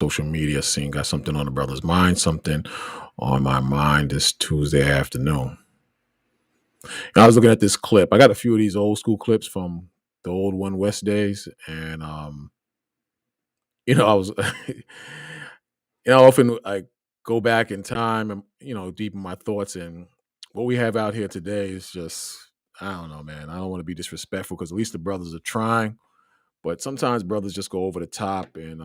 social media scene. Got something on the brother's mind, something on my mind this Tuesday afternoon. And I was looking at this clip. I got a few of these old school clips from the old One West days, and I was, often I go back in time and deepen my thoughts. And what we have out here today is just, I don't know, man. I don't want to be disrespectful because at least the brothers are trying, but sometimes brothers just go over the top. And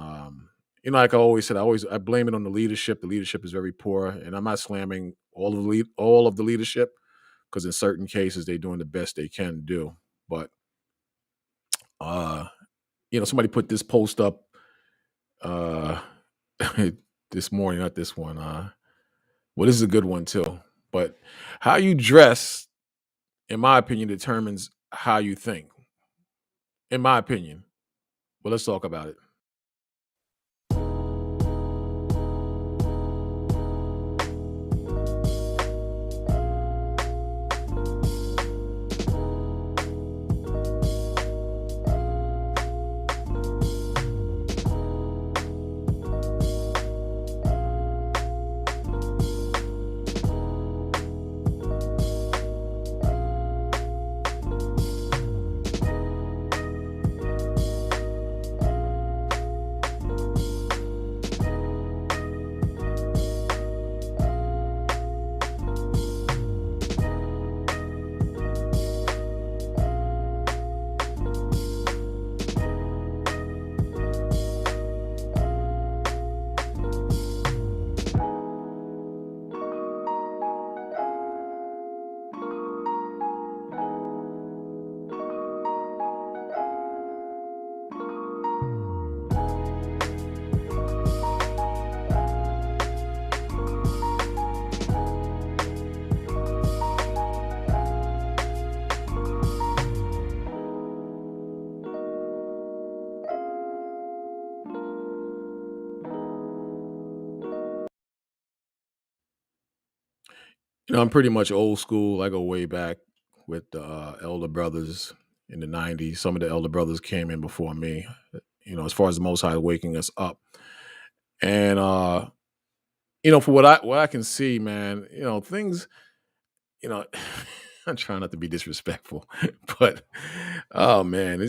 like I always said, I blame it on the leadership. The leadership is very poor, and I'm not slamming all of the leadership because in certain cases they're doing the best they can do. But uh, somebody put this post up uh this morning, not this one. Well, this is a good one too. But how you dress, in my opinion, determines how you think. In my opinion. Well, let's talk about it. I'm pretty much old school. I go way back with the elder brothers in the '90s. Some of the elder brothers came in before me. As far as the Most High waking us up, and for what I can see, man, things, you know, I'm trying not to be disrespectful, but oh man,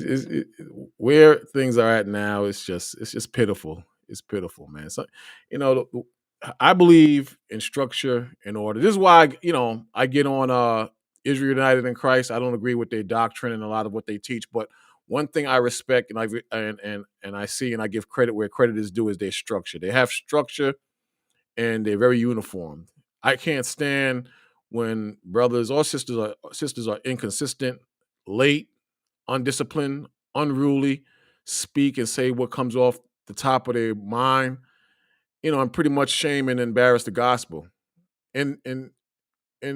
where things are at now, it's just pitiful. It's pitiful, man. So, you know, the- I believe in structure and order. This is why I get on Israel United in Christ. I don't agree with their doctrine and a lot of what they teach, but one thing I respect and I see and I give credit where credit is due is their structure. They have structure and they're very uniform. I can't stand when brothers or sisters are inconsistent, late, undisciplined, unruly, speak and say what comes off the top of their mind, and pretty much shame and embarrass the gospel. And in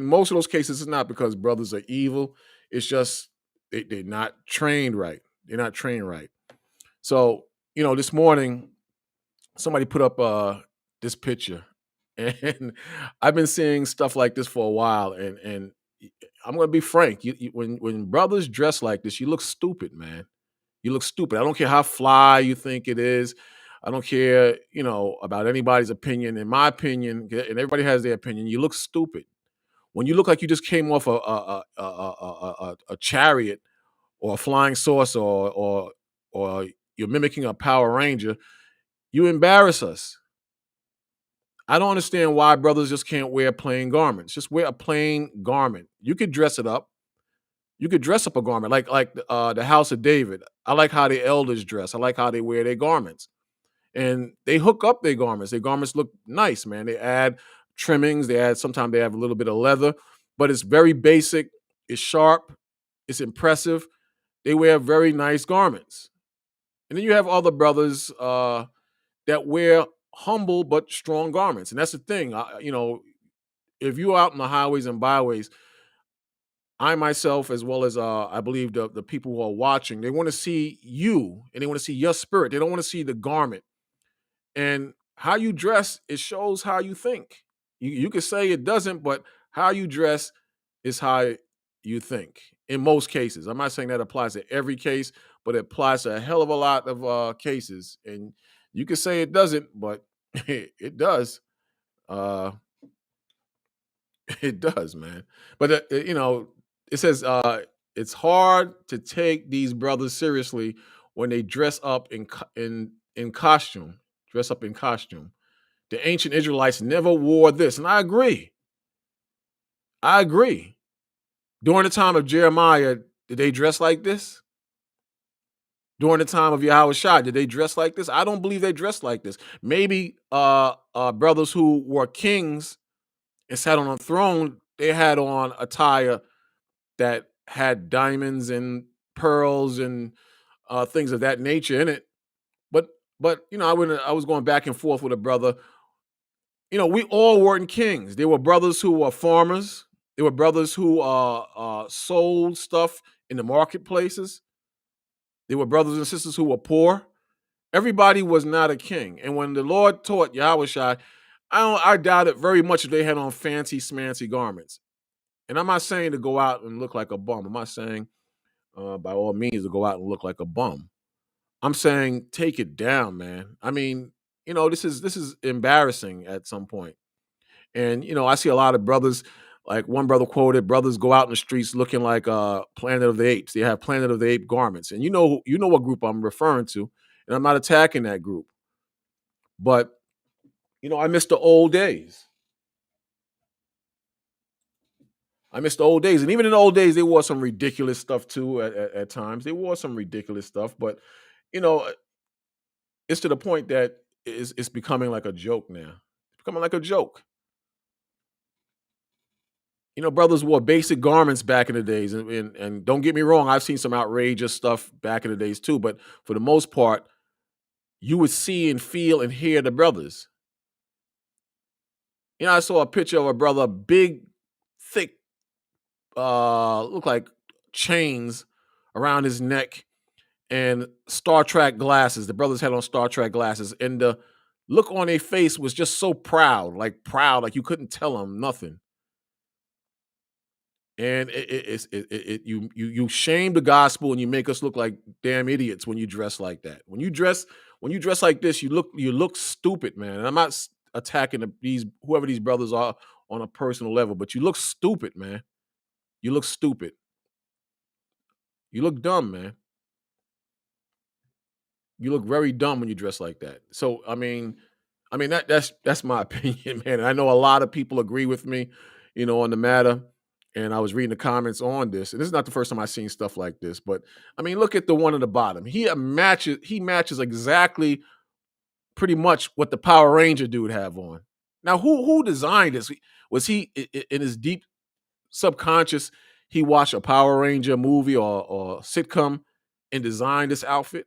most of those cases, it's not because brothers are evil. It's just they're not trained right. They're not trained right. So, this morning somebody put up this picture, and I've been seeing stuff like this for a while, and I'm gonna be frank. When brothers dress like this, you look stupid, man. You look stupid. I don't care how fly you think it is. I don't care, about anybody's opinion. In my opinion, and everybody has their opinion, you look stupid. When you look like you just came off a chariot or a flying saucer, or you're mimicking a Power Ranger, you embarrass us. I don't understand why brothers just can't wear plain garments. Just wear a plain garment. You could dress it up. You could dress up a garment like the house of David. I like how the elders dress. I like how they wear their garments. And they hook up their garments. Their garments look nice, man. They add trimmings, sometimes they have a little bit of leather, but it's very basic, it's sharp, it's impressive. They wear very nice garments. And then you have other brothers that wear humble but strong garments. And that's the thing. If you're out in the highways and byways, I myself, as well as I believe the people who are watching, they want to see you and they want to see your spirit. They don't want to see the garment. And how you dress, it shows how you think. You could say it doesn't, but how you dress is how you think in most cases. I'm not saying that applies to every case, but it applies to a hell of a lot of cases. And You could say it doesn't, but it does. Uh, it does, man. But it says it's hard to take these brothers seriously when they dress up in costume. Dress up in costume. The ancient Israelites never wore this, and I agree. I agree. During the time of Jeremiah, did they dress like this? During the time of Yahushua, did they dress like this? I don't believe they dressed like this. Maybe brothers who were kings and sat on a throne, they had on attire that had diamonds and pearls and things of that nature in it. But I was going back and forth with a brother. We all weren't kings. There were brothers who were farmers. There were brothers who sold stuff in the marketplaces. There were brothers and sisters who were poor. Everybody was not a king. And when the Lord taught Yahushua, I doubt it very much if they had on fancy smancy garments. And I'm not saying to go out and look like a bum. I'm not saying by all means to go out and look like a bum. I'm saying take it down, man. I mean, this is embarrassing at some point. And I see a lot of brothers, like one brother quoted, brothers go out in the streets looking like Planet of the Apes. They have Planet of the Ape garments. And you know what group I'm referring to. And I'm not attacking that group. But I miss the old days. I miss the old days. And even in the old days, they wore some ridiculous stuff too at times. They wore some ridiculous stuff. But, you know, it's to the point that it's becoming like a joke now. It's becoming like a joke. Brothers wore basic garments back in the days. And don't get me wrong, I've seen some outrageous stuff back in the days too. But for the most part, you would see and feel and hear the brothers. I saw a picture of a brother, big, thick, look like chains around his neck and Star Trek glasses. The brothers had on Star Trek glasses, and the look on their face was just so proud, like you couldn't tell them nothing. And you shame the gospel, and you make us look like damn idiots when you dress like that. When you dress like this, you look stupid, man. And I'm not attacking these whoever these brothers are on a personal level, but you look stupid, man. You look stupid. You look dumb, man. You look very dumb when you dress like that. So I mean that's my opinion, man. And I know a lot of people agree with me, on the matter. And I was reading the comments on this, and this is not the first time I've seen stuff like this. But I mean, look at the one at the bottom. He matches exactly, pretty much what the Power Ranger dude have on. Now, who designed this? Was he in his deep subconscious? He watched a Power Ranger movie or sitcom and designed this outfit.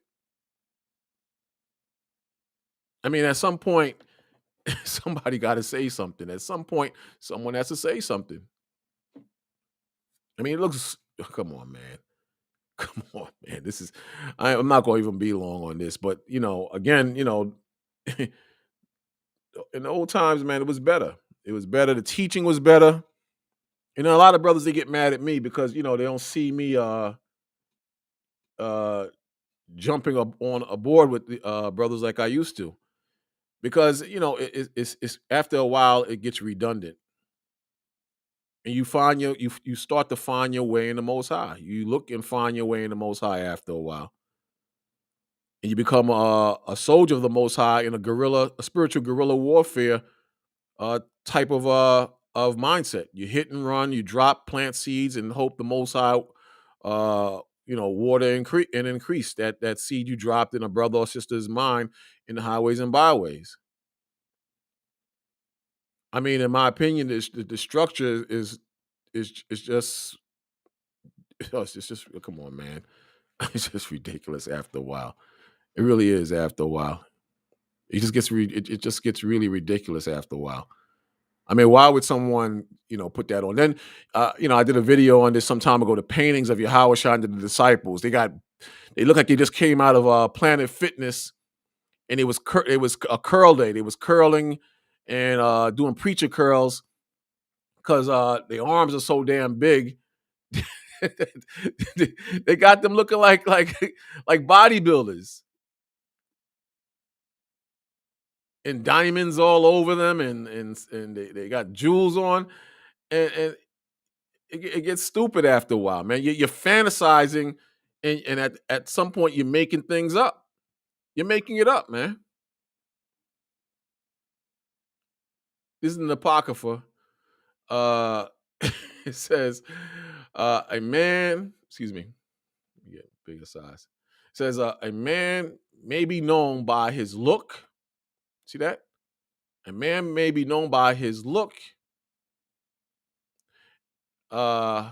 I mean, at some point, somebody got to say something. At some point, someone has to say something. I mean, it looks. Come on, man. Come on, man. I'm not going to even be long on this, but again, in the old times, man, it was better. It was better. The teaching was better. A lot of brothers they get mad at me because they don't see me uh jumping up on a board with the brothers like I used to. Because it's after a while it gets redundant. And you start to find your way in the Most High. You look and find your way in the Most High after a while, and you become a soldier of the Most High in a spiritual guerrilla warfare type of mindset. You hit and run, you drop, plant seeds, and hope the Most High, water and increase that seed you dropped in a brother or sister's mind in the highways and byways. I mean, in my opinion, the structure is just it's just come on, man. It's just ridiculous after a while. It really is after a while. It just gets really ridiculous after a while. I mean, why would someone, put that on? Then, I did a video on this some time ago. The paintings of Yahweh and the disciples. They look like they just came out of Planet Fitness, and it was a curl day. They was curling and doing preacher curls because their arms are so damn big. They got them looking like bodybuilders. and diamonds all over them, and they got jewels on, and it gets stupid after a while, man. You're fantasizing, and at some point you're making things up. You're making it up, man. This is an apocrypha. Uh, it says, a man. Excuse me. Get bigger size. It says, a man may be known by his look. See that? A man may be known by his look, uh,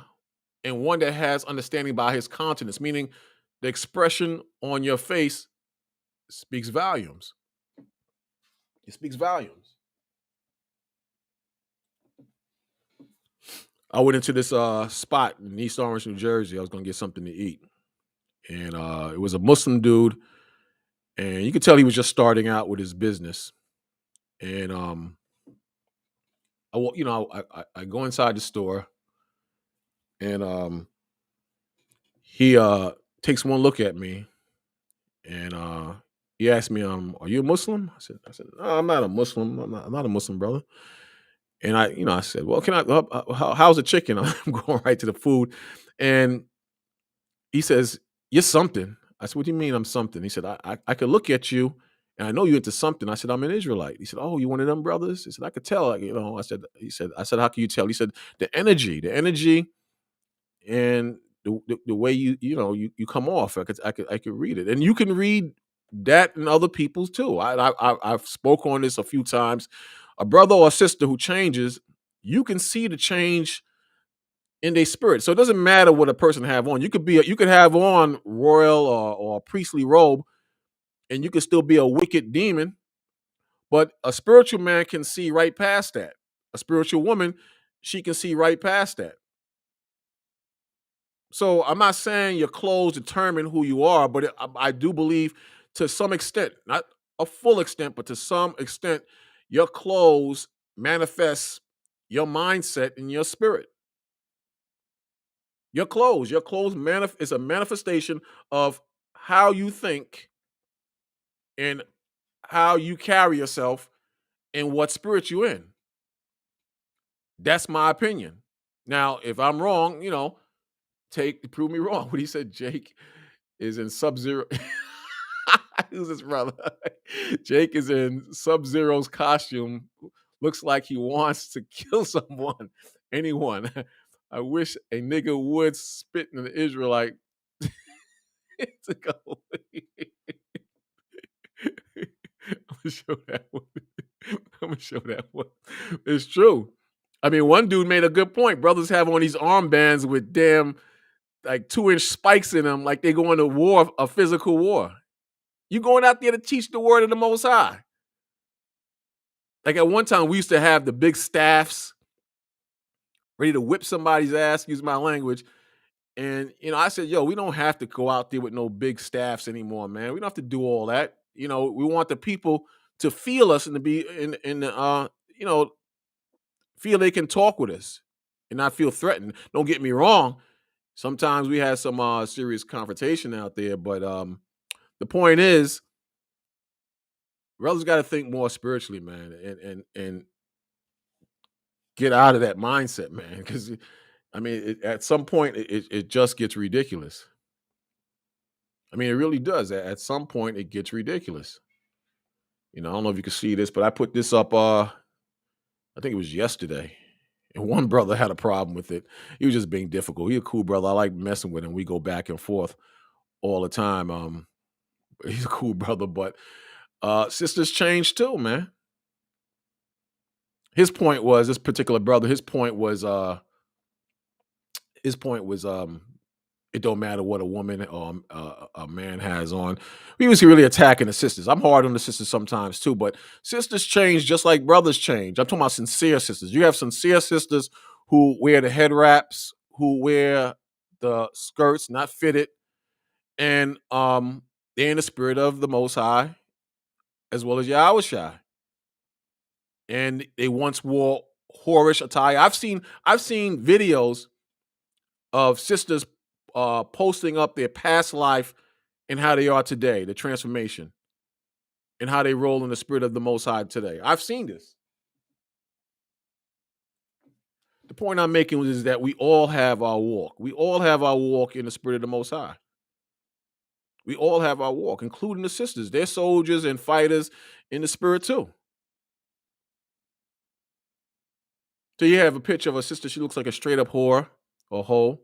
and one that has understanding by his countenance, meaning the expression on your face speaks volumes. It speaks volumes. I went into this spot in East Orange, New Jersey. I was gonna get something to eat, and it was a Muslim dude, and you could tell he was just starting out with his business. And I go inside the store, and he takes one look at me, and he asked me, "Are you a Muslim?" I said, "No, I'm not a Muslim. I'm not a Muslim, brother." And I said, "Well, can I? How's the chicken?" I'm going right to the food, and he says, "You're something." I said, "What do you mean I'm something?" He said, "I could look at you, and I know you into something." I said, "I'm an Israelite." He said, "Oh, you one of them brothers?" He said, "I could tell." I said, "How can you tell?" He said, the energy, and the way you come off. I could read it, and you can read that in other people's too. I've spoke on this a few times. A brother or a sister who changes, you can see the change in their spirit. So it doesn't matter what a person have on. You could have on royal or priestly robe, and you could still be a wicked demon. But a spiritual man can see right past that. A spiritual woman, she can see right past that. So I'm not saying your clothes determine who you are, but I do believe to some extent, not a full extent, but to some extent, your clothes manifest your mindset and your spirit. Your clothes is a manifestation of how you think and how you carry yourself and what spirit you in. That's my opinion. Now, if I'm wrong, take prove me wrong. What he said, Jake is in Sub Zero. Who's his brother? Jake is in Sub Zero's costume. Looks like he wants to kill someone, anyone. I wish a nigga would spit in the Israelite to go. I'm gonna show that one. I'm gonna show that one. It's true. I mean, one dude made a good point. Brothers have on these armbands with damn like 2-inch spikes in them, like they going to war, a physical war. You going out there to teach the word of the Most High. Like at one time, we used to have the big staffs ready to whip somebody's ass. Use my language. And I said, "Yo, we don't have to go out there with no big staffs anymore, man. We don't have to do all that. We want the people to feel us and to be you know, feel they can talk with us and not feel threatened. Don't get me wrong. Sometimes we had some serious confrontation out there, but the point is, brothers got to think more spiritually, man, and get out of that mindset, man. Because I mean, at some point, it just gets ridiculous. I mean, it really does. At some point, it gets ridiculous. I don't know if you can see this, but I put this up. I think it was yesterday, and one brother had a problem with it. He was just being difficult. He a cool brother. I like messing with him. We go back and forth all the time. He's a cool brother, but sisters change too, man. His point was this particular brother. His point was it don't matter what a woman or a man has on. He was really attacking the sisters. I'm hard on the sisters sometimes too, but sisters change just like brothers change. I'm talking about sincere sisters. You have sincere sisters who wear the head wraps, who wear the skirts, not fitted, and they're in the spirit of the Most High as well as Yahweh. And they once wore whorish attire. I've seen videos of sisters posting up their past life and how they are today, the transformation. and how they roll in the spirit of the Most High today. I've seen this. The point I'm making is that we all have our walk. We all have our walk in the spirit of the Most High. We all have our walk, including the sisters. They're soldiers and fighters in the spirit too. So you have a picture of a sister. She looks like a straight up whore or hoe,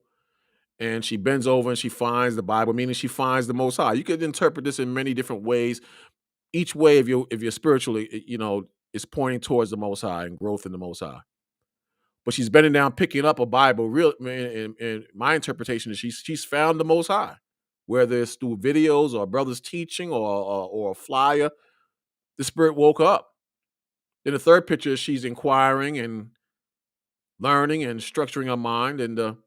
and she bends over and she finds the Bible, meaning she finds the Most High. You could interpret this in many different ways. Each way, if you're spiritually, is pointing towards the Most High and growth in the Most High. But she's bending down, picking up a Bible. Real, and my interpretation is she's found the Most High, whether it's through videos or brothers teaching or a flyer. The spirit woke up. Then the third picture is she's inquiring and learning and structuring her mind. And the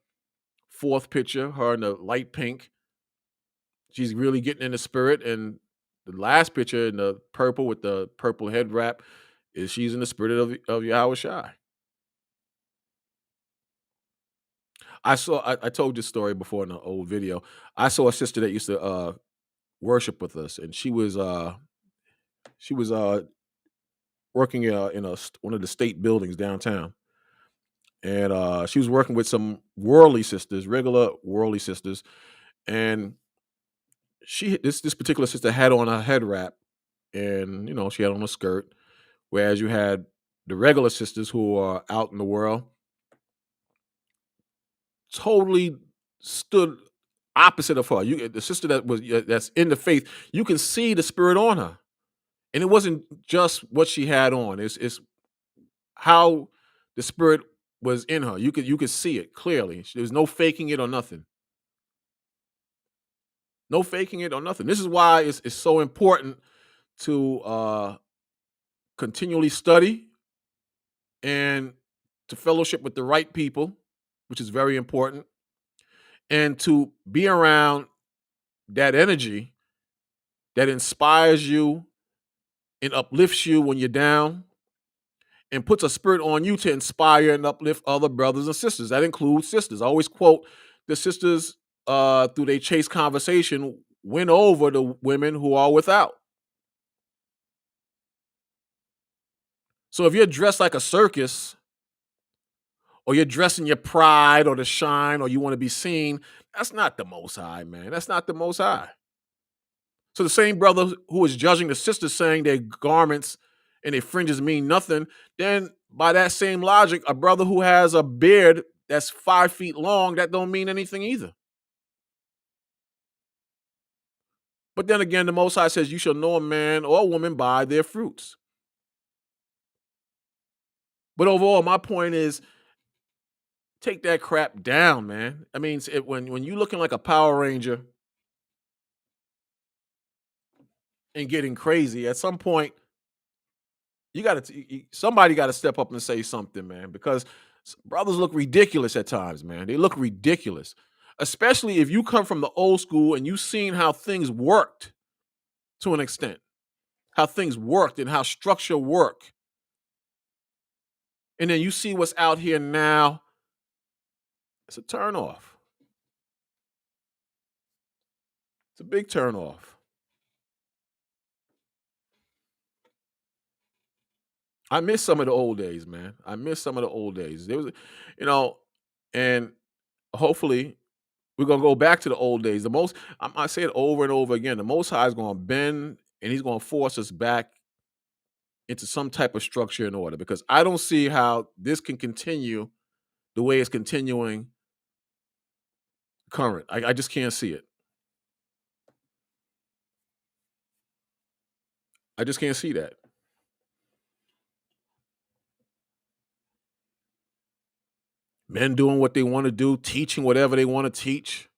fourth picture, her in the light pink, she's really getting in the spirit. And the last picture in the purple with the purple head wrap is she's in the spirit of Yahweh Shai. I told this story before in an old video. I saw a sister that used to worship with us, and she was working in one of the state buildings downtown, and she was working with some worldly sisters, regular worldly sisters, and this particular sister had on a head wrap, and she had on a skirt, whereas you had the regular sisters who are out in the world totally stood opposite of her. The sister that's in the faith, you can see the spirit on her, and it wasn't just what she had on. It's how the spirit was in her. You could see it clearly. There was no faking it or nothing. No faking it or nothing. This is why it's so important to continually study and to fellowship with the right people, which is very important, and to be around that energy that inspires you and uplifts you when you're down and puts a spirit on you to inspire and uplift other brothers and sisters. That includes sisters. I always quote the sisters through their chase conversation win over the women who are without. So if you're dressed like a circus, or you're dressing your pride or to shine, or you want to be seen, that's not the Most High, man. That's not the Most High. So the same brother who is judging the sisters saying their garments and their fringes mean nothing, then by that same logic, a brother who has a beard that's 5 feet long, that don't mean anything either. But then again, the Most High says you shall know a man or a woman by their fruits. But overall, my point is take that crap down, man. I mean, when you looking like a Power Ranger and getting crazy, at some point you got to somebody got to step up and say something, man, because brothers look ridiculous at times, man. They look ridiculous, especially if you come from the old school and you've seen how things worked to an extent, how things worked and how structure work, and then you see what's out here now. It's a turn off. It's a big turn off. I miss some of the old days, man. I miss some of the old days. There was, you know, and hopefully we're gonna go back to the old days. I say it over and over again. The Most High is gonna bend and He's gonna force us back into some type of structure and order, because I don't see how this can continue the way it's continuing current. I just can't see it. I just can't see that. Men doing what they want to do, teaching whatever they want to teach,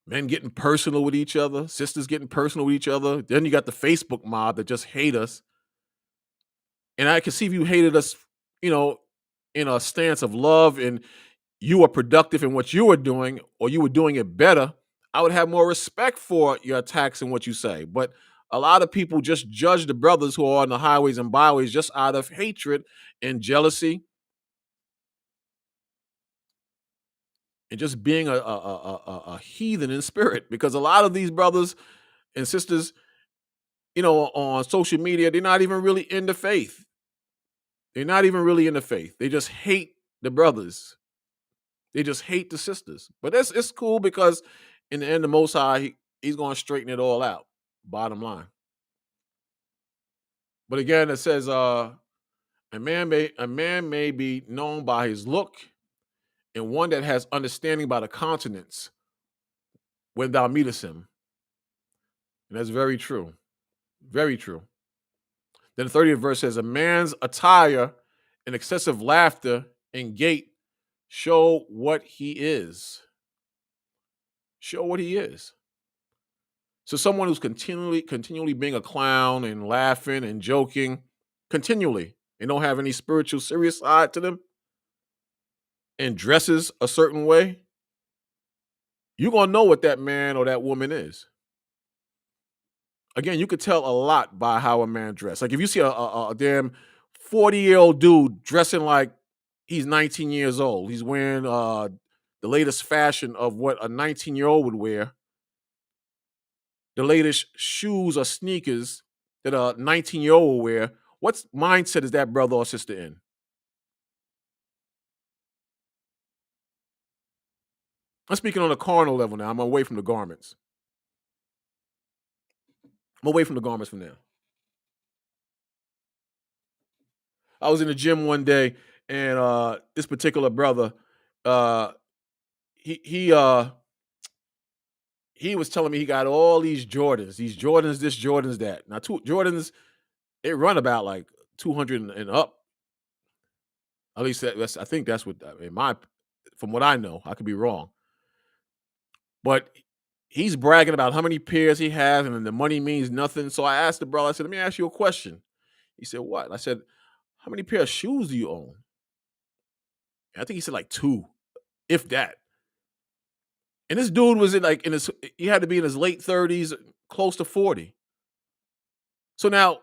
men getting personal with each other, sisters getting personal with each other. Then you got the Facebook mob that just hate us. And I can see if you hated us, you know, in a stance of love and you were productive in what you were doing, or you were doing it better, I would have more respect for your attacks and what you say. But a lot of people just judge the brothers who are on the highways and byways just out of hatred and jealousy and just being a heathen in spirit. Because a lot of these brothers And sisters, on social media, they're not even really in the faith. They're not even really in the faith. They just hate the brothers. They just hate the sisters. But it's cool because in the end, the Most High, he's going to straighten it all out. Bottom line. But again, it says, a man may be known by his look, and one that has understanding by the countenance when thou meetest him. And that's very true. Very true. Then the 30th verse says, a man's attire and excessive laughter and gait show what he is. Show what he is. So someone who's continually being a clown and laughing and joking continually and don't have any spiritual serious side to them and dresses a certain way, you're going to know what that man or that woman is. Again, you could tell a lot by how a man dressed. Like if you see a damn 40-year-old dude dressing like he's 19 years old, he's wearing the latest fashion of what a 19-year-old would wear, the latest shoes or sneakers that a 19-year-old will wear, what mindset is that brother or sister in? I'm speaking on a carnal level now. I'm away from the garments. I'm away from the garments for now. I was in the gym one day, and this particular brother, uh, he he uh, he was telling me he got all these Jordans this, Jordans that. Now, Jordans, they run about like 200 and up. At least I think that's what in my from what I know. I could be wrong, but he's bragging about how many pairs he has, and then the money means nothing. So I asked the brother. I said, "Let me ask you a question." He said, "What?" I said, "How many pair of shoes do you own?" I think he said like two, if that. And this dude was he had to be in his late 30s, close to 40. So now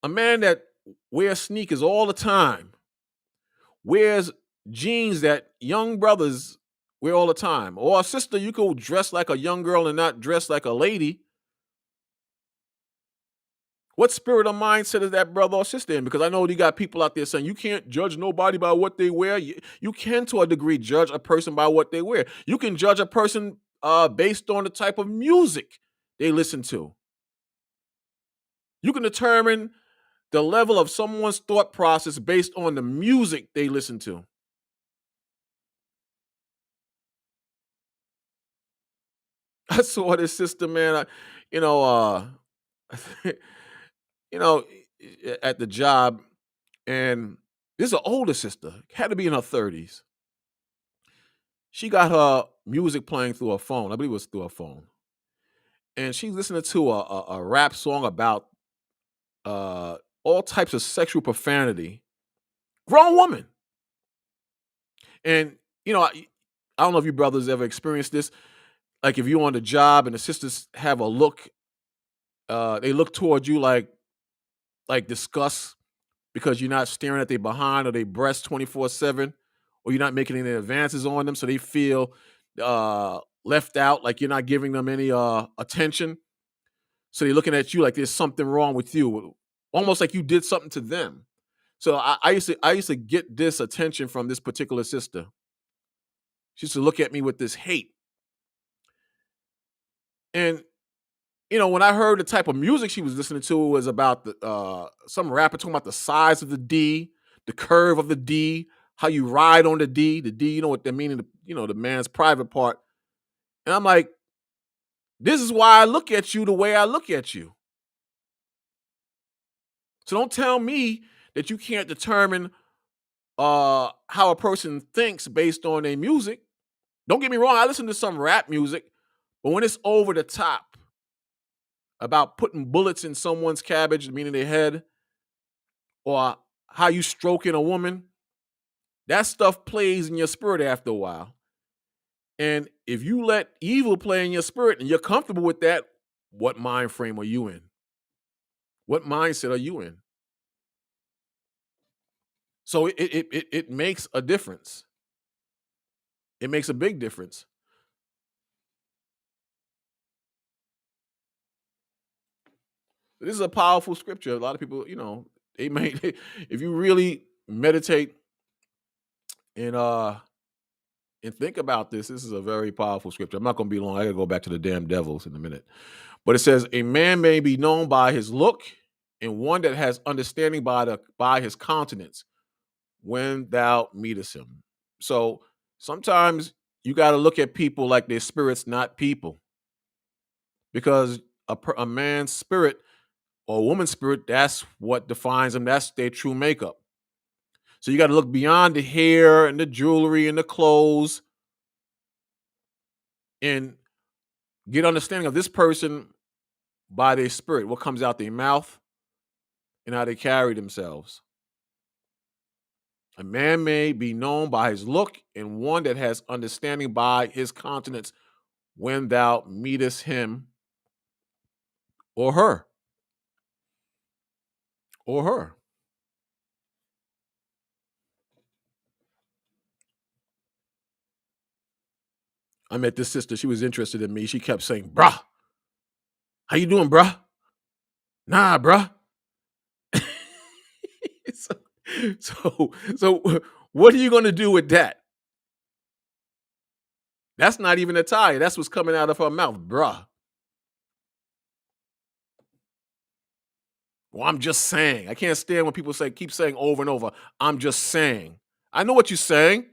a man that wears sneakers all the time, wears jeans that young brothers wear all the time, or a sister, you could dress like a young girl and not dress like a lady. What spirit or mindset is that brother or sister in? Because I know you got people out there saying you can't judge nobody by what they wear. You can, to a degree, judge a person by what they wear. You can judge a person based on the type of music they listen to. You can determine the level of someone's thought process based on the music they listen to. I saw this sister, man. You know, you know, at the job, and this is an older sister, had to be in her 30s. She got her music playing through her phone. I believe it was through her phone, and she's listening to a rap song about uh, all types of sexual profanity. Grown woman, and I don't know if you brothers ever experienced this. Like if you're on the job and the sisters have a look, they look towards you like disgust because you're not staring at their behind or their breast 24/7, or you're not making any advances on them, so they feel left out, like you're not giving them any attention. So they're looking at you like there's something wrong with you, almost like you did something to them. So I used to get this attention from this particular sister. She used to look at me with this hate, and when I heard the type of music she was listening to, it was about some rapper talking about the size of the D, the curve of the D, how you ride on the D. The D, you know what they mean, the man's private part. And I'm like, this is why I look at you the way I look at you. So don't tell me that you can't determine how a person thinks based on their music. Don't get me wrong, I listen to some rap music, but when it's over the top about putting bullets in someone's cabbage, meaning their head, or how you stroking a woman, that stuff plays in your spirit after a while. And if you let evil play in your spirit and you're comfortable with that, what mind frame are you in? What mindset are you in? So it makes a difference. It makes a big difference. This is a powerful scripture. A lot of people, they may if you really meditate and think about this, this is a very powerful scripture. I'm not going to be long. I got to go back to the damn devils in a minute. But it says, "A man may be known by his look, and one that has understanding by his countenance when thou meetest him." So sometimes you got to look at people like they're spirits, not people, because a man's spirit or a woman's spirit, that's what defines them. That's their true makeup. So you got to look beyond the hair and the jewelry and the clothes and get understanding of this person by their spirit, what comes out their mouth and how they carry themselves. A man may be known by his look, and one that has understanding by his countenance when thou meetest him or her. Or her. I met this sister. She was interested in me. She kept saying, "Bruh, how you doing, bruh? Nah, bruh." so, so what are you going to do with that? That's not even a tie. That's what's coming out of her mouth, bruh. Well, I'm just saying. I can't stand when people keep saying over and over, "I'm just saying." I know what you're saying,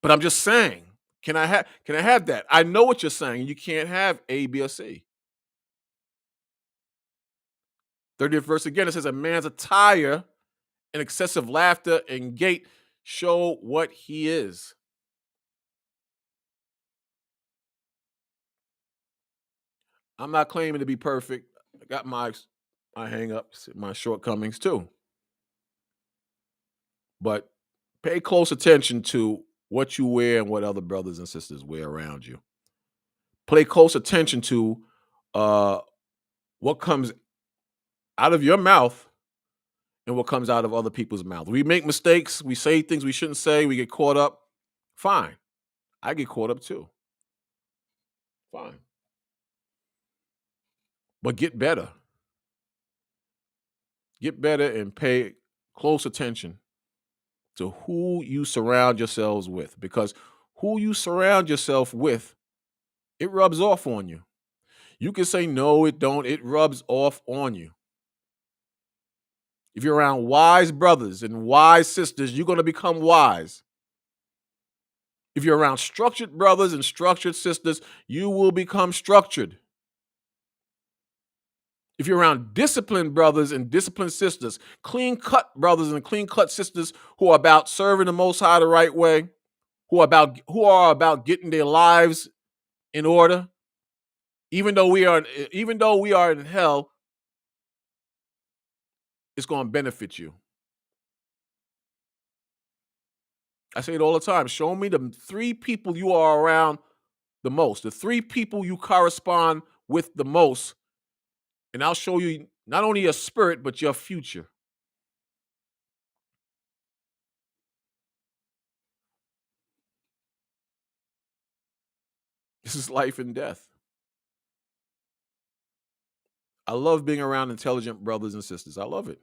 but I'm just saying. Can I have that? I know what you're saying. You can't have A, B, or C. 30th verse again, it says, "A man's attire and excessive laughter and gait show what he is." I'm not claiming to be perfect. I got my hang-ups, my shortcomings too. But pay close attention to what you wear and what other brothers and sisters wear around you. Pay close attention to uh, what comes out of your mouth and what comes out of other people's mouth. We make mistakes. We say things we shouldn't say. We get caught up. Fine. I get caught up too. Fine. But get better. Get better and pay close attention to who you surround yourselves with, because who you surround yourself with, it rubs off on you. You can say no, it don't. It rubs off on you. If you're around wise brothers and wise sisters, you're going to become wise. If you're around structured brothers and structured sisters, you will become structured. If you're around disciplined brothers and disciplined sisters, clean cut brothers and clean cut sisters who are about serving the Most High the right way, who are about getting their lives in order, even though we are in hell, it's going to benefit you. I say it all the time. Show me the three people you are around the most, the three people you correspond with the most, and I'll show you not only your spirit, but your future. This is life and death. I love being around intelligent brothers and sisters. I love it.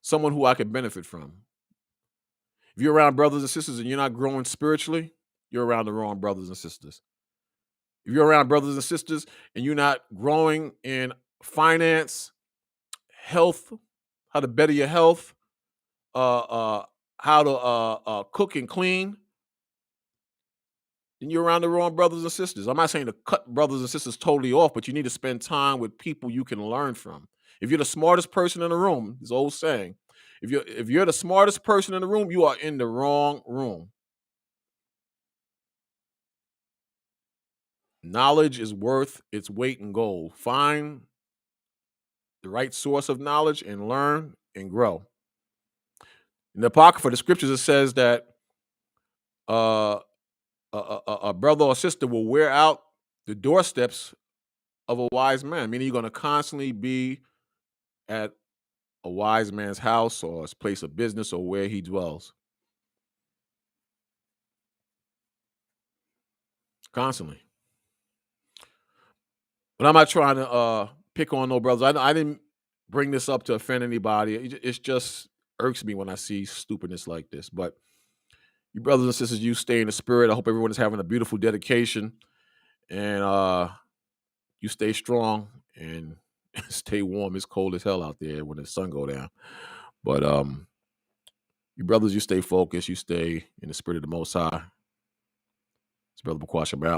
Someone who I can benefit from. If you're around brothers and sisters and you're not growing spiritually, you're around the wrong brothers and sisters. If you're around brothers and sisters and you're not growing in finance, health, how to better your health, uh, uh, how to cook and clean, then you're around the wrong brothers and sisters. I'm not saying to cut brothers and sisters totally off, but you need to spend time with people you can learn from. If you're the smartest person in the room, this old saying, if you're the smartest person in the room, you are in the wrong room. Knowledge is worth its weight in gold. Find the right source of knowledge and learn and grow. In the Apocrypha, the scriptures, it says that uh, a brother or sister will wear out the doorsteps of a wise man, meaning you're going to constantly be at a wise man's house or his place of business or where he dwells. Constantly. But I'm not trying to pick on no brothers. I didn't bring this up to offend anybody. It's just irks me when I see stupidness like this. But you brothers and sisters, you stay in the spirit. I hope everyone is having a beautiful dedication, and you stay strong and stay warm. It's cold as hell out there when the sun go down. But you brothers, you stay focused. You stay in the spirit of the Most High. It's Brother Bakwash. I'm out.